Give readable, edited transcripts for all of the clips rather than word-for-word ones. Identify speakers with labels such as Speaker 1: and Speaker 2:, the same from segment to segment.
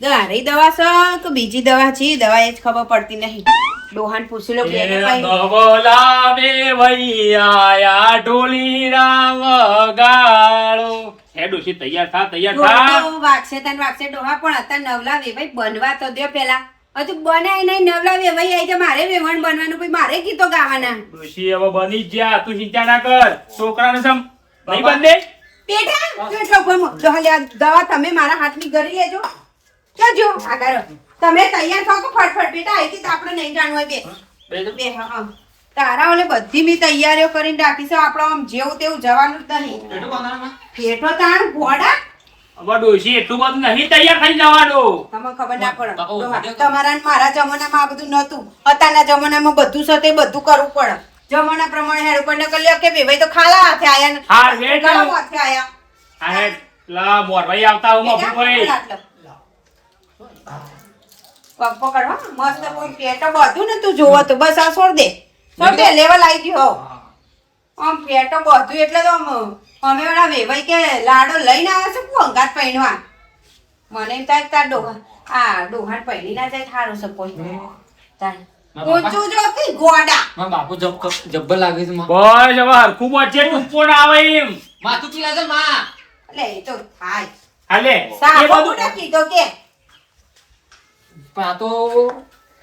Speaker 1: ગારી દવા છે કે બીજી દવા છે દવા એ જ ખબર પડતી નહીં. ડોહાન પૂછી લો કે એને કઈ
Speaker 2: બોલાવે વૈયા ઢોલી રામ ગાળો હે ડોશી તૈયાર થા
Speaker 1: તો વાગશે ડોહા પણ અત્યારે નવલા વેવાઈ બનવા તો દે પેલા. હજુ બનાય નહીં નવલા વેવાઈ આવી તો મારે વેવણ બનવાનું પછી મારે ગીતો ગાવાના.
Speaker 2: ડોશી હવે બની જ જા તું ચિંતા ના કર છોકરાને સમ નહીં બંને
Speaker 1: બેટા તું એટલો ગમો ડોહા દવા તમે મારા હાથની કરી લેજો. જો આગળ તમે તૈયાર થો કે ફટફટ બેટા અહીંથી તો આપણે નહીં જાણવું હોય બે હા તારા ઓલે બધી મેં તૈયારીઓ કરીને રાખી છે. આપણે આમ જેવું તેવું જવાનું જ નહીં. ફેટો તાણ ઘોડા
Speaker 2: હવે ડોશી એટલું બધું નહીં તૈયાર થઈ જવાનું.
Speaker 1: તમને ખબર ના પડે તમારા ને મારા જમાનામાં આ બધું નતું. અત્યારના જમાનામાં બધું છે તે બધું કરવું પડે. જમાના પ્રમાણે હેડ ઉપર નકલ લ્યો કે ભાઈ તો ખાલા હાથે આયા
Speaker 2: હા હેડ
Speaker 1: ગરમ હાથે આયા.
Speaker 2: આ હેડ લા મોરભાઈ આવતા હું મફુભાઈ
Speaker 1: પગ પકડ હો મસ્ત કોઈ પેટો બધું ને તું જોવો તો બસ આ છોડ દે લેવલ આવી ગયો. આમ પેટો બધું એટલે તો અમે વાળા વેવાઈ કે લાડો લઈને આવે છે કુ અંગાત પહેરવા. મને એમ થાય તાર ડોહાન પહેરી ના જાય થારું છે કોઈ તાર ઊંચું જો કે ગોડા
Speaker 3: માં બાપુ જબ્બર લાગે છે માં
Speaker 2: બસ હવે હરખું મોચે ટૂંકો ના આવે એમ
Speaker 3: માથું પીલા છે માં
Speaker 1: એટલે એ તો થાય
Speaker 2: હાલે એ
Speaker 1: સાબુ
Speaker 2: બધું
Speaker 1: નાખી તો કે
Speaker 3: પણ આ તો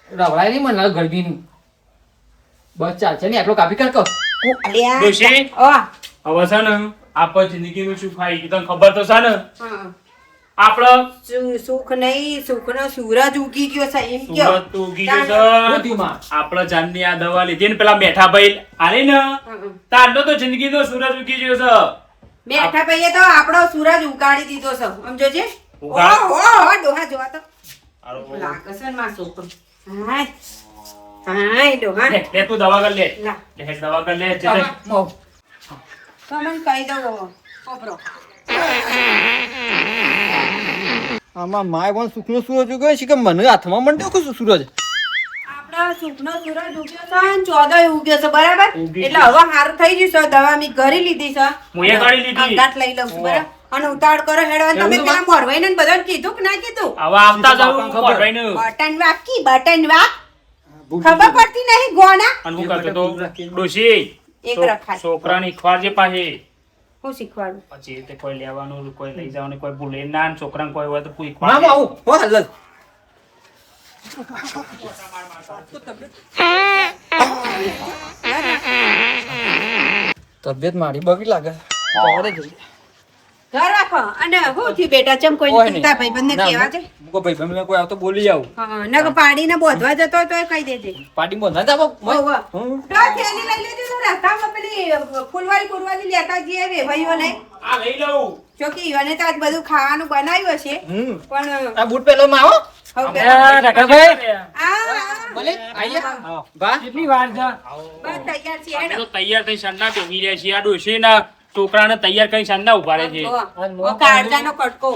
Speaker 3: રવડાય નહીં મને ગરબીનું બસ ચાલશે ને આટલો કાપી કર
Speaker 2: ડોશી હવે છે ને આપણે જિંદગીનું શું ખાઈ તને ખબર તો છે ને આપણે
Speaker 1: સુખ નહીં સુખનો સૂરજ ઉગી ગયો છે એમ કયો
Speaker 2: સુરત ઉગી ગયો છે. આપણે જાનની આ દવા લીધી ને પેલા મેઠા ભાઈ આલે ને તારનો તો જિંદગીનો સૂરજ ઉગી ગયો છે.
Speaker 1: બેઠા ભાઈએ તો આપણો સૂરજ ઉગાડી દીધો છે સમજો છે. ઓહો ડોહા જોવા તો લાગે છે ને મારો છોકરો. હાય હાય ડોહા
Speaker 2: લે તું દવા કર લે
Speaker 1: લા
Speaker 2: લે દવા કર લે
Speaker 1: તો મને કહી દો ઓપરો
Speaker 3: આમાં માય પણ સુખનો સૂરજ ઉગ્યો છે કે મને હાથમાં મંડ્યો કે સૂરજ
Speaker 1: આપણા સુખનો સૂરજ ઉગ્યો છે અને 14 ઉગ્યો છે બરાબર એટલે હવે હારું થઈ ગયું છે દવા મી ઘરી લીધી છે
Speaker 2: મુએ કરી લીધી
Speaker 1: અંગાત લઈ લઉં છું બરાબર અને ઉતાવળ કરો હેડવા તમે પેલા મોરવાઈને ને બધાને કીધું કે ના કીધું
Speaker 2: હવે આવતા જાવ મોરભાઈ ને
Speaker 1: બટન વાક ખબર પડતી નહીં ગોના
Speaker 2: અને હું કરતો તો ડોશી
Speaker 1: એક રખાય
Speaker 2: છોકરાની ખવારજે પાસે
Speaker 1: હું શીખવાડું
Speaker 2: પછી તે કોઈ લેવાનું કોઈ લઈ જવાનું કોઈ ભૂલે ના ને છોકરાને કોઈ હોય તો પૂરી
Speaker 3: માં આવું હો હલ્લ તબિયત મારી બગડી લાગે
Speaker 1: ઘર રાખો અને હું થી બેટા ચમ કોઈ ચિંતા ભાઈબંધને કહેવા છે
Speaker 3: મુકો ભાઈ કોઈ આવતો બોલી જાવ
Speaker 1: હા નક પાડીને બોધવા જતો હોય તોય કહી દેજે
Speaker 3: પાર્ટી માં ના જાવ
Speaker 1: ઓવા તો થેલી લઈ લેજો તો રસ્તામાં પેલી ફૂલવાળી લેતા જઈએ વે ભાઈઓ લઈ
Speaker 2: આ લઈ લઉં
Speaker 1: ચોકી ઈવાને તો આજ બધું ખાવાનું બનાવ્યું હશે પણ
Speaker 3: આ બૂટ પહેલો માં આવો ભલે આયા બા
Speaker 2: કેટલી વાર છે
Speaker 1: બસ તૈયાર છે
Speaker 2: અમે તો તૈયાર થઈ સંડા બેહી રહ્યા છીએ આ ડોશીના છોકરાને તૈયાર કરી સંડા ઉભા રહે છે
Speaker 1: ઓ કાળજાનો કટકો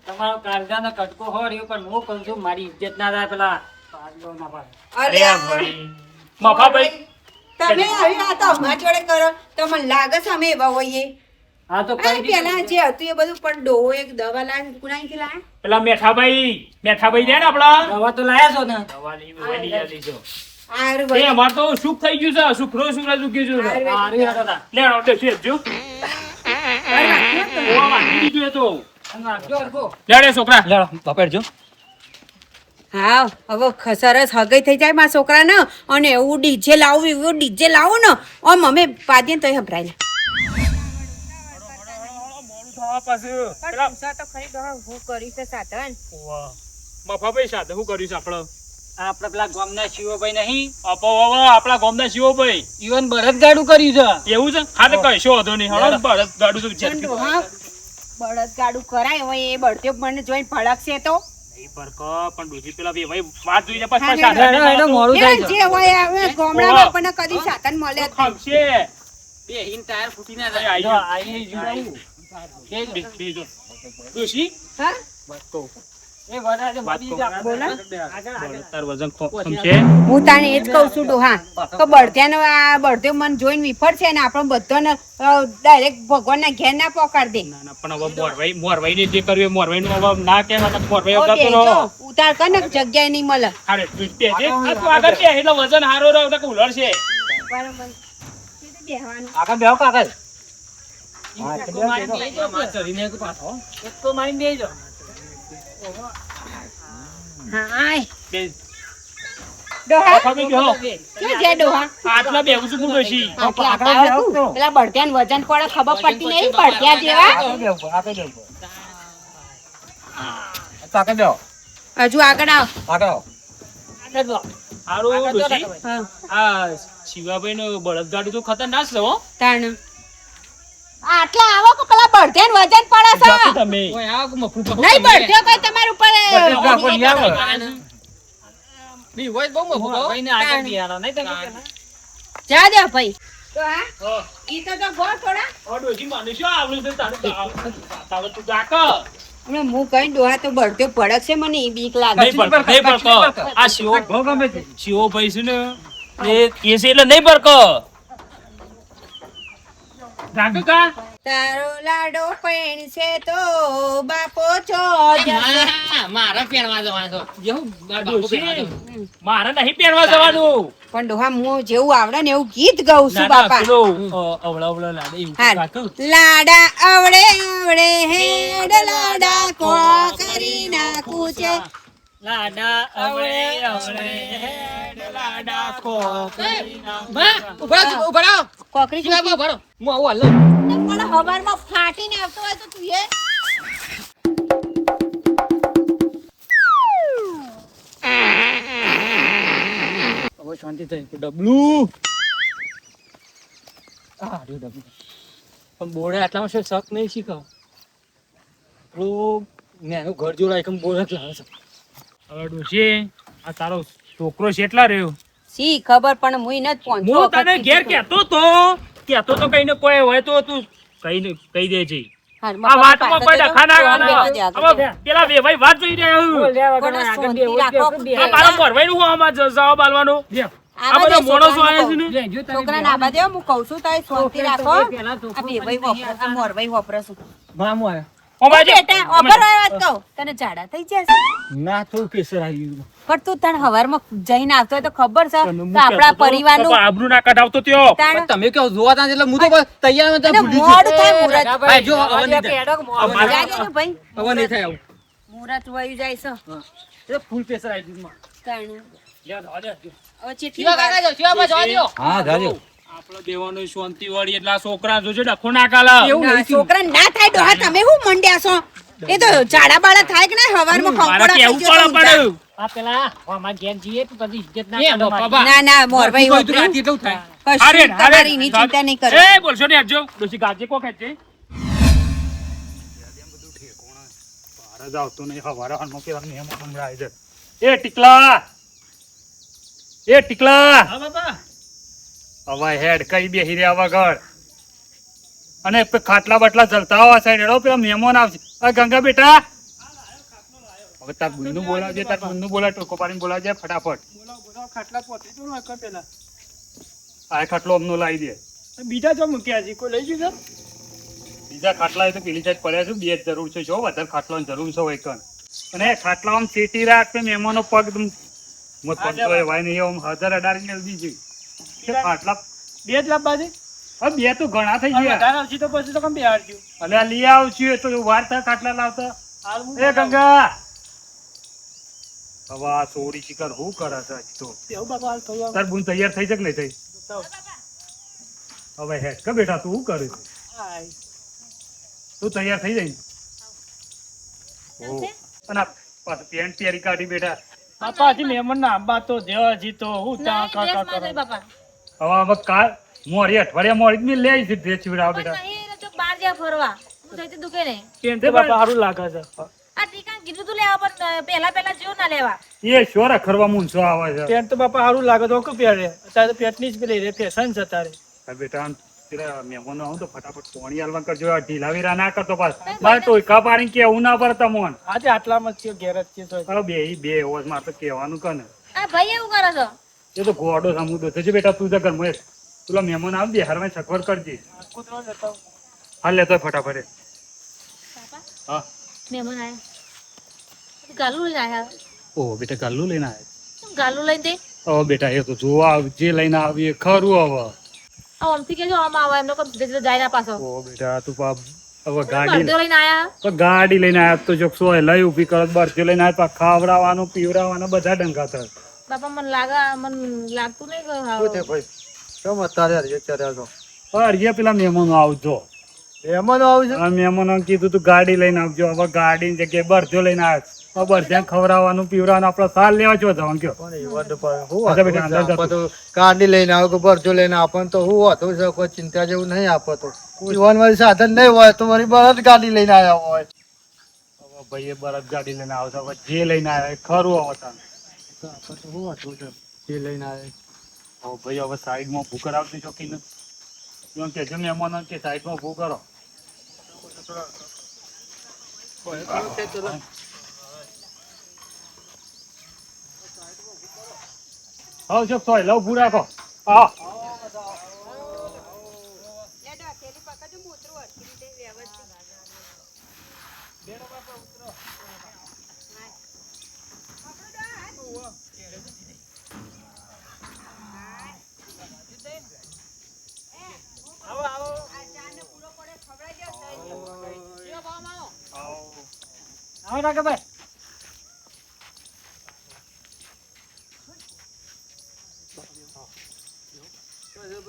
Speaker 4: તમારો કારજાનો કટકો હોય રહ્યો પણ હું કહું છું મારી ઇજ્જત ના થાય પેલા પાડલો ના પાડે.
Speaker 1: અરે
Speaker 2: ભાઈ મફાભાઈ
Speaker 1: તમે આવી વાત અમારા જોડે કરો તો મને લાગે છે અમે એવા હોઈએ
Speaker 4: હા તો
Speaker 1: આ
Speaker 4: કઈ દીધું.
Speaker 1: પેલા જે હતું એ બધું પણ ડોહો એક દવા લાવીને કુણાઈથી લાયા
Speaker 2: પેલા મેઠાભાઈ છે ને આપડા
Speaker 4: દવા તો લાયા છો ને
Speaker 2: દવા લઈ લીધો એ
Speaker 1: આયુર્વેદ
Speaker 2: અમાર તો સુખ થઈ ગયું છે સુખનો સૂરજ ઉગ્યું છે
Speaker 4: હારી હારો તા.
Speaker 2: લે આવડે છે જો ઓવા વાટી દીધું એ તો
Speaker 4: અને નાખજો હરખો.
Speaker 2: લેડે છોકરા
Speaker 3: લેડો બાપેડજો
Speaker 1: હા હવે સરસ હગઈ થઈ જાય મારા છોકરાને અને એવું ડીજે લાવું ને આમ અમે પાડીએ તો હભરાય
Speaker 2: મફાભાઈ સાથે શું કર્યું છે આપડે
Speaker 4: આપણે પેલા ગામના શિવભાઈ નહીં
Speaker 2: આપણા ગામના શિવભાઈ
Speaker 4: ઈવન બળદ ગાડું કર્યું છે
Speaker 2: એવું છે હા તો કશો વાંધો નહીં હળો બળદ ગાડું તો વિચાર
Speaker 1: બળદગાડું કરાય હોય એ બળદ્યો મને જોઈને ભડકશે તો
Speaker 2: નહીં પરકો પણ બીજી પેલા બે ભાઈ વાત જોઈને પછી
Speaker 1: હા,
Speaker 2: પાછા
Speaker 4: હેડો, હેડો, મોડું થાય છે.
Speaker 1: જે હોય આવે ગામડામાં આપણને કદી સાધન મળે જ નહીં.
Speaker 2: ખમશે
Speaker 4: બે હિન ટાયર ફૂટી ના
Speaker 2: અહીં
Speaker 4: જાય
Speaker 2: આવી
Speaker 4: જો
Speaker 2: જાઓ.
Speaker 4: આઈ જોડાયું.
Speaker 2: બેજો. ડોશી
Speaker 1: હા?
Speaker 2: બસ તો
Speaker 4: એ વરાજે મળી જા.
Speaker 1: બોલો.
Speaker 2: તાર વજન કમ છે
Speaker 1: હું તાને એ જ કહું છું ડોહા તો બળદ્યાનો આ બળદ્યો મન જોઈને વિફળશે ને આપણો બધાને ડાયરેક્ટ ભગવાનના ઘેર ના પોકાર દે
Speaker 2: ના ના પણ હવે મોરવાઈ ને જે કર્યું મોરવાઈ નું હવે ના કહેવાતા મોરવાઈ
Speaker 1: ઓ
Speaker 2: વગર તો
Speaker 1: બેજો, ઉતાર કર ને જગ્યાએ નહીં મળે
Speaker 2: હારે તું બે જે આ તું આગળ બે એટલે વજન હારો રહ્યો તો ઉલળ છે
Speaker 1: બરાબર બેહવાનું
Speaker 3: આગળ બેહો કાકા
Speaker 4: એકકો મારીને બેહી જાઓ.
Speaker 3: ચડીને એક પાછો
Speaker 4: એકકો મારીને બેહી જાઓ.
Speaker 1: હાય
Speaker 2: બે
Speaker 1: ડોહા
Speaker 2: ખબર બેહો
Speaker 1: ક્યાં છે ડોહા
Speaker 2: આટલા બેહું છું હું ડોશી
Speaker 1: આટલા આવો તું. પેલા બળદ્યાન વજન પડે ખબર પડતી નહીં બળદ્યા જેવા
Speaker 3: આગળ બેહો
Speaker 1: હજુ આગળ આવ
Speaker 3: આગળ આવો.
Speaker 4: આગળ જાઓ.
Speaker 2: હારું ડોશી
Speaker 1: હા,
Speaker 2: આ શિવાભાઈ નું બળદગાડું તો ખતરનાક છે હો
Speaker 1: તાણ આટલા આવો કે પેલા બળદ્યાન વજન પડે છે
Speaker 2: જાતો તમે
Speaker 3: ઓય આ મફુ પકડો
Speaker 1: નહીં બળદ્યો કોઈ તમારા ઉપર
Speaker 3: બળદ્યો કોઈ નહીં આવે. બી હોય બહુ મફુ કહો.
Speaker 4: ભાઈને આગળ બેહાડો, નહીં તમે પેલા.
Speaker 1: જા દે ભાઈ તો હા
Speaker 2: હા
Speaker 1: ઈ તો ગો થોડા
Speaker 2: ઓ ડોશી મને શું આવડું છે તારું તું જાક
Speaker 1: હમણાં હું કઈ ડોહા તો બળદ્યો પડક છે મને ઈ બીક લાગે
Speaker 2: નહીં પડતો નહીં પડતો આ શિવો
Speaker 3: બહુ ગમે છે.
Speaker 2: શિવો ભાઈ છે ને એ કેસ એટલે નહીં પડતો જાક કા
Speaker 1: તારો લાડો પૈણશે તો બાપો છો
Speaker 3: મારા પેણવા જવાનું તો જેવું બાપુ પેણવા જવાનું.
Speaker 2: મારે નહીં પહેરવા જવાનું
Speaker 1: પણ ડોહા હું જેવું આવડે ને એવું ગીત ગાઉં છું
Speaker 2: ના, ના,
Speaker 1: બાપા
Speaker 2: પેલું, અવળા અવળા લાડે એવું
Speaker 1: હાલ.
Speaker 2: કાકુ.
Speaker 1: લાડા આવડે આવડે હેડ લાડા કો કરી નાખું છે
Speaker 4: લાડા અવળે અવળે હેડ લાડા કરી નાખું.
Speaker 3: ઉભા રહો, ઉભા રહો.
Speaker 1: કોકરી
Speaker 3: ઉભા રહો, ઉભા રહો. હું આવું હાલો.
Speaker 1: પણ હવારમાં ફાટીને આવતો હોય તો તું એ
Speaker 3: હવે શાંતિ થઈ ડબલું આ રહ્યું ડબલું. પણ બોર્ડે આટલામાં શું શક નહીં શીખો પેલું નેનું ઘર જોડાય કેમ બોર્ડ જ લાવે છે.
Speaker 2: હવે ડોશી, આ તારો છોકરો કેટલા રહ્યો
Speaker 1: સી ખબર પણ હું ન જ પહોંચો
Speaker 2: હું તને ઘેર કહેતો તો કઈ ને કોઈ હોય તો તું કહી દેજે આ વાતમાં કોઈ ડખા ના ગાળો. હવે પેલા વેવાઈ વાત જોઈ રહ્યા હું.
Speaker 4: બોલ, લેવા ગણો, આગળ બેહવું જ બેહવું જ
Speaker 2: આ
Speaker 4: બેહાડો.
Speaker 2: તારા મોરવાઈનું હું આમાં જવાબ આલવાનો આ બધા માણસો આયા છે ને
Speaker 4: લેજો તમે
Speaker 1: છોકરા ના બાદે હું કહું છું તારી શાંતિ રાખો
Speaker 4: પેલા
Speaker 1: આ
Speaker 4: છોકરું
Speaker 1: બે ભાઈ વપરાશ આ મોરભાઈ વપરાશ
Speaker 3: મામું આવ્યો.
Speaker 2: ઓમાજી,
Speaker 1: બેટા ઓપર વાત કહું તને ઝાડા થઈ જશે
Speaker 3: ના થોડું કેસર આવી ગયું.
Speaker 1: પણ તું તને હવારમાં જઈને આવતો હોય તો ખબર છે
Speaker 2: તને હું
Speaker 1: કે આપણા
Speaker 2: કહેતો તો,
Speaker 1: પરિવારનું
Speaker 2: તો આબરૂ ના કઢાવતો ત્યો.
Speaker 1: તાણ
Speaker 3: પણ તમે કેવો જોવા તા એટલે હું તો બસ તૈયાર માં
Speaker 1: અને
Speaker 3: ભૂલી ગયો.
Speaker 1: મોડું થાય મુહૂર્ત
Speaker 3: ભાઈ જો હવે નહીં થાય.
Speaker 4: પેડો મોડો.
Speaker 2: અમારે-
Speaker 1: જાજે ને ભાઈ
Speaker 3: હવે નહીં થાય આવું.
Speaker 1: મુહૂર્ત વયું જાય છે
Speaker 3: એટલે ફૂલ પ્રેશર આવી ગયું માં.
Speaker 1: તાણ
Speaker 2: લ્યો, જવા દે.
Speaker 1: હવે ચેટલી
Speaker 3: શિવા કાકા જો, શિવા બા જવા દ્યો. હા
Speaker 2: આપણો દેવાનો શાંતિ વાળી એટલે આ છોકરા જોજો ડખો ના કાલા.
Speaker 3: એવું
Speaker 1: ના,
Speaker 3: નહીં થયું.
Speaker 1: છોકરા ના થાય ડોહા તમે શું મંડ્યા છો એ તો ઝાડા બાળા થાય કે ના હવારમાં
Speaker 2: મારે
Speaker 1: ખંકોડા
Speaker 2: કેવું
Speaker 1: થઈ ગયો તો
Speaker 2: પડે પડ્યું.
Speaker 4: આ પેલા આમાં ઘેર જઈએ તો પછી ઇજ્જત ના
Speaker 3: એ
Speaker 4: કાઢો મારી.
Speaker 3: બાપા.
Speaker 1: ના ના મોરભાઈ
Speaker 3: કોઈ તો
Speaker 1: વપરાશ.
Speaker 3: રાતે એટલું થાય.
Speaker 2: અરે,
Speaker 1: કશું
Speaker 2: અરે,
Speaker 1: તમારી એની ચિંતા નહીં કરો
Speaker 2: એ બોલશો ને હટજો. ડોશી ગાજે કો ખેંચે. બહાર જ આવતો નહીં, હવારે હવારમાં કેવા મહેમાન હમણાં આવી જાય. એ ટીકલા, એ ટીકલા.
Speaker 4: હા બાપા.
Speaker 2: હવે હેડ કઈ બેહી રહ્યા વગર અને ખાટલા બાટલા જલતા હોવા સાઈડ હેડો પેલા મહેમાન આવશે. આ ગંગા બેટા હવે તાર બુનનું બોલાવજે, તાર બુનનું બોલાવ, ટોકો પાડીને બોલાવજે ફટાફટ.
Speaker 4: ખાટલા પહોંચી તો ના કર પેલા.
Speaker 2: આ ખાટલો અમનો લાવી દે.
Speaker 4: બીજા જો મૂક્યા છે કોઈ લઈ ગયું છે?
Speaker 2: બીજા ખાટલા એ તો પેલી સાઈડ પડ્યા છે, બે જ જરૂર છે. જો વધારે ખાટલાની જરૂર છે હોય કણ. અને ખાટલામાં સેટી રાખ કે મહેમાનો પગ મત પડતો હોય વાય નહીં આમ 1000 જલ્દી છે. કે ખાટલા
Speaker 4: બે જ લાવવા છે?
Speaker 2: હવે બે તો ઘણા થઈ ગયા.
Speaker 4: વધારે આવશે તો પછી તો કેમ બેહાડજો?
Speaker 2: અને આ લઈ આવશું એ તો વાર થાય ખાટલા લાવતા.
Speaker 4: હાલ હું
Speaker 2: એ ગંગા હવે આ ચોરી શિકાર શું કરે છે આજ તો.
Speaker 4: બેહું બાપા, હાલ થયું
Speaker 2: તાર બુન તૈયાર થઈ છે કે નહીં થઈ? હવે હેડ કે બેટા તું શું કરે છે?
Speaker 4: આય.
Speaker 2: તું તૈયાર થઈ જાય ને? અને આ પાછું પેન્ટ પહેરી કાઢી બેટા.
Speaker 4: બાપા હજી મહેમાન ના આંબા તો દેવા હજી તો હું ત્યાં કાકા કરો.
Speaker 2: હવે કાલ મોરી અઠવાડિયા મોરી જ મેં લઈ આવી છે ડ્રેસ સીવડાવવા બેટા.
Speaker 4: પેન્ટ તો બાપા સારું લાગે છે.
Speaker 2: એ શોર અખરવા મૂંઝો આવે છે.
Speaker 4: પેન્ટ તો બાપા સારું લાગે તો કે પહેરે. અત્યારે તો પેટની જ પેલી રે ફેશન છે તારે.
Speaker 2: હા બેટા આમ પેલા મહેમાનો આવું તો ફટાફટ પોણી હાલવા કરજો. આ ઢીલાવીરા ના કરતો પાસ. મારે ટોયકા પાડીને કેવું ના પડે તમોન.
Speaker 3: આજે આટલામાં જ છે ઘેર જ છે તો
Speaker 2: અરે બે હોશ મારે તો કહેવાનું કને.
Speaker 5: આ ભાઈ એવું કરે છો
Speaker 2: એ તો ગોડો સમુદ્ર થશે બેટા. તું જ ઘરમાં એક. પેલા મહેમાન આવે દે હારમાં સગવડ કરજે. હાલ લેતો હોય ફટાફટ. હા
Speaker 5: મહેમાન આયા ગાલું લઈને આયા
Speaker 2: ઓ બેટા ગાલ્લું લઈને આવે.
Speaker 5: ગાલું લઈને દે
Speaker 2: હવે બેટા એ તો જોવા જે લઈને આવીએ ખરું હવે.
Speaker 5: આ આમથી કેજો આમ આવે એમનો કોઈ ધીરે ધીરે જાય ના પાછો
Speaker 2: ઓ બેટા તું પાપ હવે ગાડી
Speaker 5: મરદો લઈને આયા
Speaker 2: તો ગાડી લઈને આવ્યા તો જો સોય લઈ ઊભી કરત બરજો લઈને આવ્યા ખાવડાવવાનું પીવડાવવાનું બધા ડંગા થાય.
Speaker 5: બાપા મને લાગતું નહીં કે
Speaker 3: ભાઈ કેમ અત્યારે હરિયે ચર્યા છો
Speaker 2: અરે પેલા મહેમાનો આવજો.
Speaker 3: મહેમાનો આવશે
Speaker 2: આ મહેમાનો કીધું તું ગાડી લઈને આવજો. હવે ગાડીની જગ્યાએ બરજો લઈને આવ્યા. હવે બરજા ખવડાવવાનું પીવડાવવાનું આપડે સાલ લેવા છો જવાનું કયો. અચ્છા બેટા, અંદર જતો.
Speaker 3: ગાડી લઈને આવો કે ભરજો લઈને આપણને તો હું હતું છે કોઈ ચિંતા જેવું નહીં આપો તો જીવન વાળી સાધન નહીં હોય તો મારી બળદ ગાડી લઈને આવ્યા હોય.
Speaker 2: હવે ભાઈ એ બરજ ગાડી લઈને આવશે. હવે જે લઈને આવ્યા એ ખરું હવે તાને.
Speaker 3: હું હતું છે જે લઈને આવે
Speaker 2: હવે ભાઈ હવે સાઈડમાં ઊભું કરાવતી શોખીન એમ કહેજો મહેમાનો કે સાઈડમાં ઊભું કરો. હા જો સોય લવ ઊભું રાખો. હા
Speaker 4: આવો રાઘભાઈ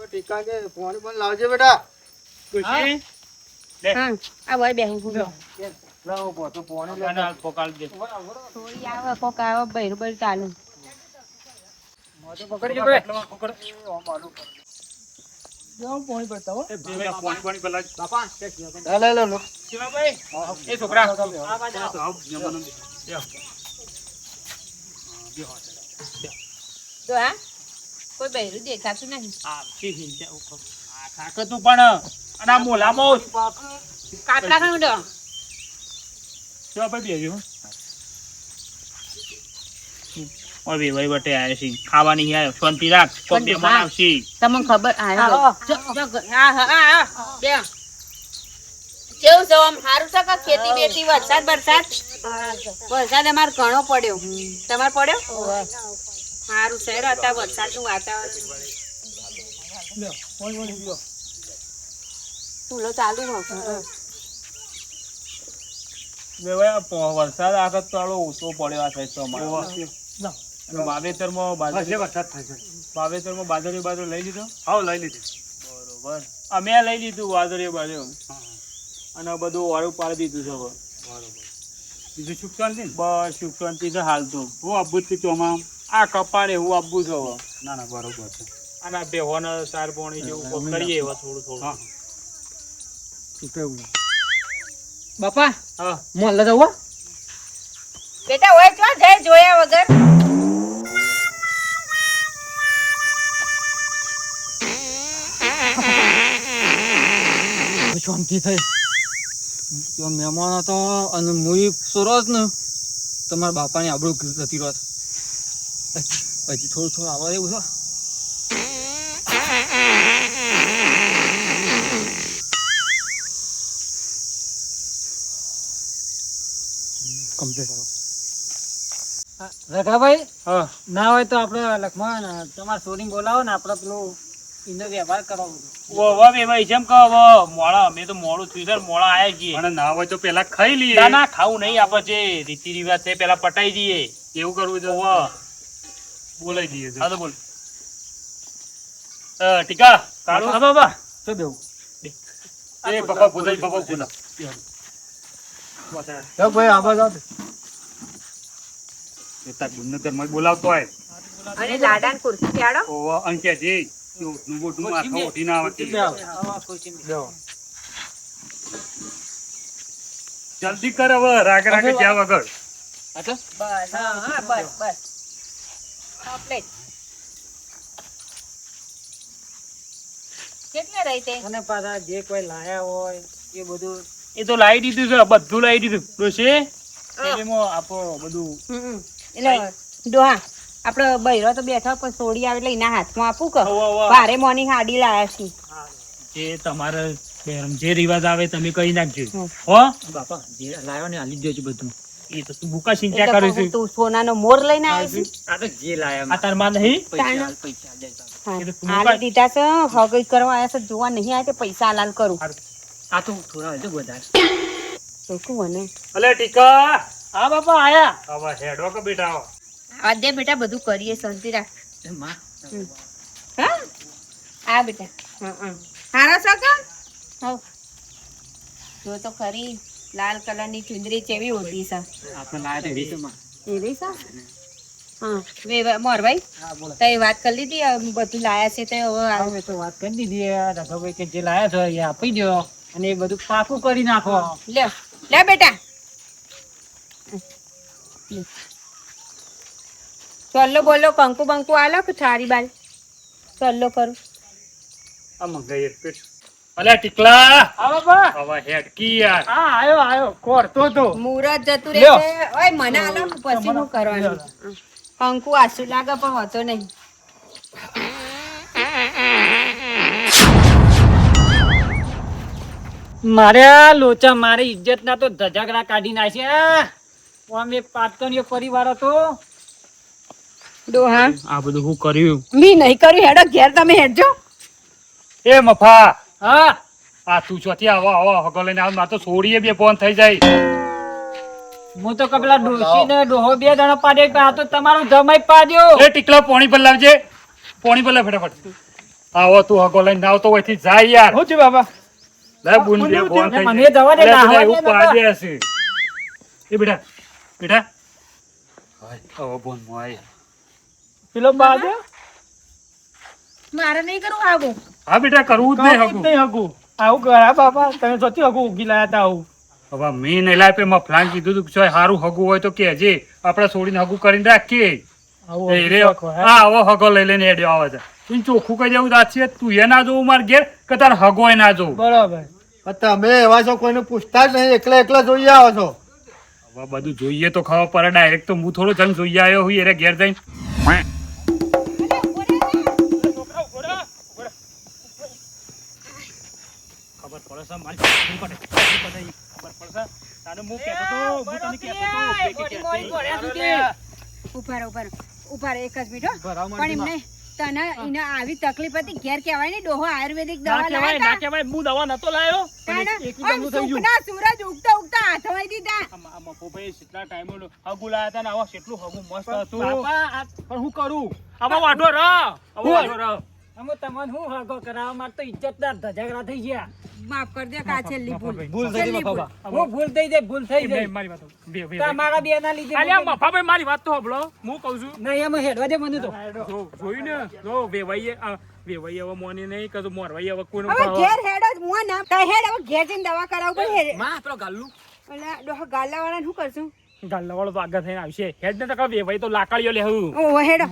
Speaker 3: ટીકા કે પાણી પણ લાવજે બેટા
Speaker 2: ડોશી, લે.
Speaker 5: આ ભાઈ બેહું છું
Speaker 3: લાવો પોતો પાણી
Speaker 2: આને હાલ પોકાળી દે.
Speaker 5: થોડી આવે કોક આવે બૈરું બૈરું ચાલુ
Speaker 2: પકડજો બે. પકડ.
Speaker 3: પાણી બતાવો
Speaker 2: એ બે પાણી પેલા
Speaker 3: લે લે લો
Speaker 2: એ છોકરા આવ મહેમાનો બે. બેહો. બેહો.
Speaker 5: તો હા કોઈ બૈરું દેખાતું નહીં
Speaker 2: થાકતું પણ અને આ મોલામાં
Speaker 5: કાપડા ખાણ ઉડો
Speaker 2: શું આપણે બેહ્યું?
Speaker 6: ઓય ભાઈ બટે આયા છે ખાવાની આયો શાંતિ રાખ તો બે મન આવશે
Speaker 5: તમને ખબર હા હા બે કેવું છે આમ સારું છે કે ખેતી બેતી વરસાદ વરસાદ અમારે ઘણો પડ્યો તમારે પડ્યો સારું છે અત્યારે વરસાદનું વાતાવરણ ચૂલો ચાલુ
Speaker 6: વરસાદ આગળ ચાલો ઓછો પડ્યો આ સાઈડ તો અમારે અને વાવેતરમાં બાજરી લઈ લીધો
Speaker 2: હાવ લઈ લીધી.
Speaker 6: બરોબર અમે લઈ લીધું બાજરી બાજુ અને બધું વાળું પાડી દીધું છે હવે.
Speaker 2: બરોબર. બીજું સુખ શાંતિ ને?
Speaker 6: બસ સુખ શાંતિ છે હાલ તો
Speaker 2: હું આબુ જ ચોમાં.
Speaker 6: આ કપાને એવું આપવું છે હવે
Speaker 2: ના ના બરોબર છે.
Speaker 6: અને આ બેહોને સાર પોણી જેવું કોક કરીએ હવે થોડું થોડું
Speaker 2: હા
Speaker 3: બાપા
Speaker 6: હા
Speaker 3: મોલ્લા જવું
Speaker 5: બેટા હોય તો જાય જોયા વગર
Speaker 3: શાંતિ થઈ ત્યાં મહેમાન હતો અને મુઈ સોરસ ને તમારા બાપાની આબરૂ જતી રહત હજી થોડું આવવા એવું છે કમ્પ્લીટ
Speaker 4: રઘાભાઈ
Speaker 6: હા
Speaker 4: ના હોય તો આપણે લખમાં તમારે સોરી બોલાવો ને આપણે પેલું એનો વ્યવહાર કરાવો
Speaker 6: ભાઈ જેમ કહો મોડા અમે તો મોડું થયું છે મોડા આયા છીએ
Speaker 2: પણ ના હોય તો પેલા ખાઈ લઈએ.
Speaker 6: ના ના ખાવું નહીં આપણે જે રીતિ રિવાજ છે પેલા પટાઈ દઈએ
Speaker 2: એવું કરવું છે.
Speaker 6: ઓવા.
Speaker 2: બોલાઈ દઈએ છે.
Speaker 6: હા તો બોલ ટીકા કાળું હા બાબા
Speaker 3: શું દેવું
Speaker 2: એ બાપા બોલાઈ બાપા બોલા.
Speaker 3: ભાઈ આવા જાવ
Speaker 2: એ તાર ગુણને ઘરમાં બોલાવતો હોય.
Speaker 1: અને લાડાને ખુરશી બેહાડો.
Speaker 2: ઓવા અંકે જે નું બોટનું માથું ઉઠીને આવે તે. જલ્દી કર હવે રાગ જ્યાં વગર.
Speaker 5: બસ હા બસ કમ્પ્લીટ કેટલે રહી તે
Speaker 4: અને પાછા જે કોઈ લાયા હોય એ બધું
Speaker 6: એ તો લાવી દીધું છે બધું લાવી દીધું ડોશી થેલીમાં આપો બધું
Speaker 5: એટલે ડોહા આપડે બૈરો તો બેઠો પણ સોડી આવે એટલે એના હાથમાં આપું કે
Speaker 6: હોવ, હોવ.
Speaker 5: ભારે મોની હાડી લાયા છે
Speaker 6: જે તમારે જે રિવાજ આવે તમે કહી નાખજો
Speaker 5: હમ.
Speaker 6: હો
Speaker 3: બાપા જે લાવ્યો ને હાલી જ દેજો બધું.
Speaker 6: એ તો તું બુકા ચિંતા
Speaker 5: એટલે
Speaker 6: કરે છે
Speaker 5: કહું તું સોનાનો મોર લઈને આવ્યો છે
Speaker 3: આ તો જે લાયા
Speaker 6: આ તાર માં નહીં
Speaker 5: તાણા.
Speaker 3: પૈસા આલ દેતા.
Speaker 5: હા.
Speaker 6: એ તો તું
Speaker 5: આલી દીધા છે હગઈ કરવા આવ્યા છે જોવા નહીં આવ્યા તે પૈસા હાલાલ કરું
Speaker 3: આ તો થોડા હજુ વધારે.
Speaker 5: ચોખ્ખું મને
Speaker 2: અલે ટીકા
Speaker 6: હા બાપા આયા
Speaker 2: હવે હેડો કે બેટા આવો.
Speaker 5: આ દે બેટા બધું કરીએ શાંતિ રાખ
Speaker 3: એ માં
Speaker 5: હા આ બેટા હા હારા છો કે હવ જો તો ખરી લાલ કલરની ચુંદડી ચેવી ઓઢી છે
Speaker 3: આપણે લાયા તો એવી છે માં.
Speaker 5: એવી છે હા મોરભાઈ તઈ વાત કરી લીધી બધું લાયા છે તે હવે આ-
Speaker 4: હવે તો વાત કરી દીધી રાઘવભાઈ કે જે લાયા છો એ આપી દો અને એ બધું પાકું કરી નાખો
Speaker 5: લ્યો લે બેટા ચલ્લો બોલો કંકુ બંકુ આલો કે થારી બાલ ચલ્લો કરું
Speaker 2: આ મંગાઈ એક પેટ. અલે ટીકલા
Speaker 6: હા બાપા
Speaker 2: હવે હેડકી યાર.
Speaker 6: હા આયો કોરતો તો
Speaker 5: મુરત જતું
Speaker 6: લ્યો.
Speaker 5: રહેશે ઓય મને આલો ને પછી શું કરવાનું કંકુ આસુ લાગે પણ હોતો નહીં
Speaker 4: મારે આ લોચા મારી ઇજ્જત ના તો ધજાગરા કાઢી નાખ્યા અમે પાટકણીયો પરિવાર હતો
Speaker 5: ડોહા
Speaker 6: આ બધું હું કર્યું
Speaker 5: મી નહીં કર્યું હેડો ઘેર તમે હેડજો
Speaker 2: એ મફા
Speaker 4: હા
Speaker 2: આ તું ચોથી આવો આવો હગો લઈને આવ માર તો છોડીએ બે ફોન થઈ જાય.
Speaker 4: હું તો કપલા ડોસી ને ડોહો બે જણા પાડ્યો પણ આ તો તમારો જમાઈ પાડ્યો
Speaker 2: એ ટીકલા પોણી પર લાવજે. પોણી પર લાવ ફટાફટ. આવો તું હગો લઈને આવ તો ઓયથી જાય યાર.
Speaker 6: હું છે બાપા
Speaker 2: લે બુન બે ફોન થઈ
Speaker 4: મને જવા દે,
Speaker 2: અલે
Speaker 4: ના
Speaker 2: બધા
Speaker 4: આવવા
Speaker 2: એવું
Speaker 4: દે,
Speaker 2: પાડે હશે. એ બેટા બેટા હાય આવો બોન મોય.
Speaker 6: પેલો બાદ
Speaker 5: મારે નહીં કરવું આવું
Speaker 2: હા બેટા કરવું જ નહીં હગું.
Speaker 6: નહીં હગું આવું કરા બાપા તમે સતી હગું ઉગી લાયા તા આવું
Speaker 2: હવે મેં નહીં લાય પે મફલાન કીધું તું કે જો હારું હગું હોય તો કહેજે આપણે છોડીને હગું કરીને રાખીએ.
Speaker 6: આવું
Speaker 2: એ રે હા આવો હગો લઈ લઈને હેડ્યો આવે છે. તું ચોખ્ખું કહી દેવું દાછી તું એ ના જોવું માર ઘેર કે તાર હગો ના જોવું.
Speaker 6: બરાબર
Speaker 7: તમે એવા છો કોઈને પૂછતા જ નહીં એકલા એકલા જોઈ આવો છો
Speaker 2: હવે બધું જોઈએ તો ખબર પડે. ડાયરેક્ટ તો હું થોડો જણ જોઈ આવ્યો હું એને ઘેર જઈને ખબર પડે છે મારી ખબર પડશે. તારે હું કહેતો તો હું તને કહેતો તો
Speaker 5: ઉભા રહો એક જ મિનિટ હો. પણ એમને તને એને આવી તકલીફ હતી ઘેર કહેવાય ને ડોહો આયુર્વેદિક
Speaker 6: ના
Speaker 5: દવા
Speaker 6: કહેવાય
Speaker 5: લાયા
Speaker 6: ના કહેવાય હું દવા નતો લાયો
Speaker 5: તાણે
Speaker 6: એકલું
Speaker 5: આમ
Speaker 6: જમનું થઈ ગયું
Speaker 5: સુખના સૂરજ ઉગતા ઉગતા હાથવાઈ દીધા
Speaker 6: આ મફોભાઈ કેટલા ટાઈમ હગું લાયા હતા ને આવા કેટલું હગું મસ્ત હતું
Speaker 4: બાપા
Speaker 6: પણ હું કરું આવા વાઢો રહ આવા વાઢો રહ
Speaker 4: અમે તમને હું હગો કરાવવા માર તો ઇજ્જતદાર ધજાગરા થઈ ગયા
Speaker 5: માફ કર દે કા છેલ્લી ભૂલ
Speaker 3: ભૂલ થઈ
Speaker 5: છેલ્લી
Speaker 3: ગઈ બાપા.
Speaker 4: હું ભૂલ થઈ જાય ભૂલ થઈ
Speaker 6: એમ
Speaker 4: જાય
Speaker 6: નહીં, મારી વાત બે બે
Speaker 4: તમારા બે ના લીધે
Speaker 6: અલ્યા મફાભાઈ મારી વાત તો સાંભળો હું કહું છું
Speaker 4: નહીં એમાં હેડવા દે મને તો
Speaker 6: જોયું ને જો વેવાઈએ વેવાઈએ હવે મોની નહીં કશું મોરવાઈએ હવે કોઈનું
Speaker 5: હવે ઘેર હેડ જ મુઆ ના કઈ હેડ હવે ઘેર જઈને દવા કરાવવું પડે હેડ
Speaker 3: માં પેલો ગાલ્લું
Speaker 5: ઓલા ડોહા ગાલા વાળાને શું કરશું
Speaker 6: ગાલ્લાવાળો તો આગળ થઈને આવશે હેડ ને તો વેવાઈ તો લાકડીઓ લે હું
Speaker 5: ઓ હેડો